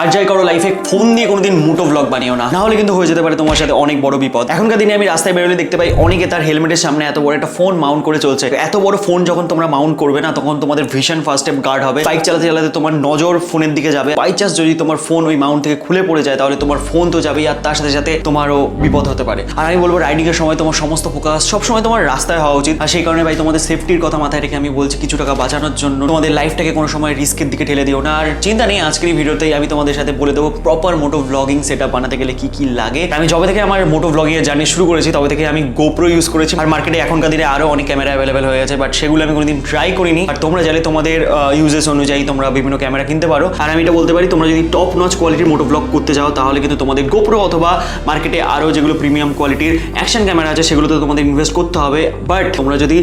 আর যাই করো লাইফে ফোন দিয়ে কোনোদিন মোটো ব্লগ বানিও না, নাহলে কিন্তু হয়ে যেতে পারে তোমার সাথে অনেক বড় বিপদ। এখনকার দিনে আমি রাস্তায় বেরোলে দেখতে পাই অনেকে তার হেলমেটের সামনে এত বড় একটা ফোন মাউন্ট করে চলছে। এত বড় ফোন যখন তোমরা মাউন্ট করবে না, তখন তোমাদের ভিশন ফার্স্ট স্টেপ গার্ড হবে। বাইক চালাতে চালাতে তোমার নজর ফোনের দিকে যাবে। বাই চান্স যদি তোমার ফোন ওই মাউন্ট থেকে খুলে পড়ে যায়, তাহলে তোমার ফোন তো যাবেই, আর তার সাথে সাথে তোমারও বিপদ হতে পারে। আর আমি বলবো রাইডিং এর সময় তোমার সমস্ত ফোকাস সবসময় তোমার রাস্তায় হওয়া উচিত। আর সেই কারণে ভাই তোমাদের সেফটির কথা মাথায় রেখে আমি বলছি, কিছু টাকা বাঁচানোর জন্য তোমাদের লাইফটাকে কোনো সময় রিস্কের দিকে ঠেলে দিও না। আর চিন্তা নেই, আজকের এই ভিডিওতেই আমি তোমাদের সাথে বলে দেবো প্রপার মোটো ব্লগিং সেটআপ বানাতে গেলে কি কি লাগে। আমি যবে থেকে আমার মোটো ব্লগিং এর জার্নি শুরু করেছি, তবে থেকে আমি গোপ্রো ইউজ করেছি। আর মার্কেটে এখনকার দিনে আরো অনেক ক্যামেরা অ্যাভেলেবেল হয়ে গেছে, বাট সেগুলো আমি কোনোদিন ট্রাই করিনি। আর তোমরা চাইলে তোমাদের ইউজেস অনুযায়ী তোমরা বিভিন্ন ক্যামেরা কিনতে পারো। আর আমি এটা বলতে পারি, তোমরা যদি টপ নচ কোয়ালিটির মোটো ব্লগ করতে যাও, তাহলে কিন্তু তোমাদের গোপ্রো অথবা মার্কেটে আরো যেগুলো প্রিমিয়াম কোয়ালিটির অ্যাকশন ক্যামেরা আছে, সেগুলোতে তোমাদের ইনভেস্ট করতে হবে। বাট তোমরা যদি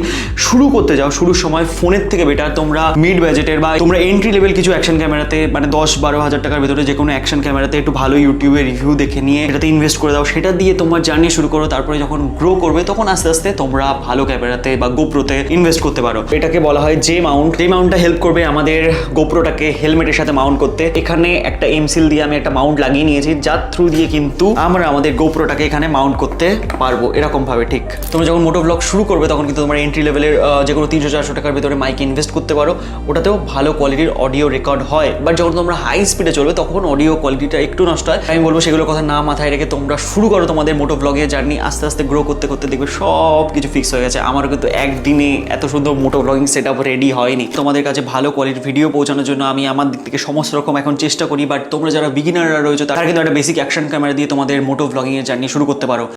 শুরু করতে যাও, শুরুর সময় ফোনের থেকে বেটার তোমরা মিড বাজেটের বা তোমরা এন্ট্রি লেভেল কিছু অ্যাকশন ক্যামেরাতে, মানে 10-12 হাজার টাকার ভেতরে যে কোনো অ্যাকশন ক্যামেরাতে একটু ভালো ইউটিউবে রিভিউ দেখে নিয়ে এটাতে ইনভেস্ট করে দাও। সেটা দিয়ে তোমার জার্নি শুরু করো। তারপরে যখন গ্রো করবে, তখন আস্তে আস্তে তোমরা ভালো ক্যামেরাতে বা গোপ্রোতে ইনভেস্ট করতে পারো। এটাকে বলা হয় যে মাউন্ট। এই মাউন্টটা হেল্প করবে আমাদের গোপ্রোটাকে হেলমেটের সাথে মাউন্ট করতে। এখানে একটা এমসিল দিয়ে আমি একটা মাউন্ট লাগিয়ে নিয়েছি, যার থ্রু দিয়ে কিন্তু আমরা আমাদের গোপ্রোটাকে এখানে মাউন্ট করতে পারবো এরকম ভাবে। ঠিক তোমরা যখন মোটো ব্লগ শুরু করবে, তখন কিন্তু তোমার এন্ট্রি লেভেলের যে কোনো 300-400 টাকার ভেতরে মাইক ইনভেস্ট করতে পারো। ওটাতেও ভালো কোয়ালিটির অডিও রেকর্ড হয়। বাট যখন তোমরা হাই স্পিডে চলবে, তখন অডিও কোয়ালিটিটা একটু নষ্ট হয়। আমি বলবো সেগুলো কথা না মাথায় রেখে তোমরা শুরু করো তোমাদের মোটো ব্লগের জার্নি। আস্তে আস্তে গ্রো করতে করতে দেখবে সব কিছু ফিক্স হয়ে গেছে। আমারও কিন্তু একদিনে এত সুন্দর মোটো ব্লগিং সেট আপ রেডি হয়নি। তোমাদের কাছে ভালো কোয়ালিটির ভিডিও পৌঁছানোর জন্য আমি আমার দিক থেকে সমস্ত রকম এখন চেষ্টা করি। বাট তোমরা যারা বিগিনাররা রয়েছে, তারা কিন্তু একটা বেসিক অ্যাকশন ক্যামেরা দিয়ে তোমাদের মোটো ব্লগিং এর জার্নি শুরু করতে পারো।